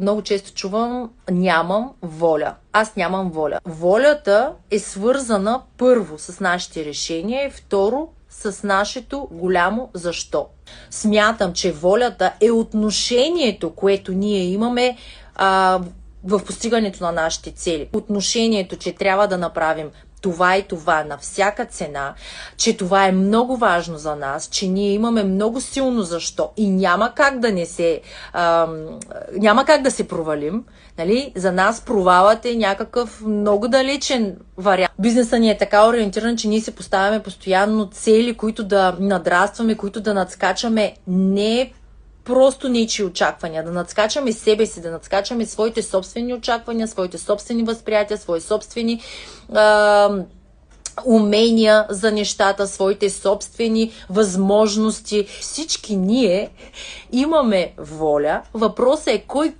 много често чувам: нямам воля. Аз нямам воля. Волята е свързана първо с нашите решения и второ с нашето голямо защо. Смятам, че волята е отношението, което ние имаме в постигането на нашите цели. Отношението, че трябва да направим това и това на всяка цена, че това е много важно за нас, че ние имаме много силно защо и няма как да се провалим. Нали? За нас провалът е някакъв много далечен вариант. Бизнесът ни е така ориентиран, че ние се поставяме постоянно цели, които да надрастваме, които да надскачаме, не просто нечии очаквания, да надскачаме себе си, да надскачаме своите собствени очаквания, своите собствени възприятия, свои собствени умения за нещата, своите собствени възможности. Всички ние имаме воля. Въпросът е кой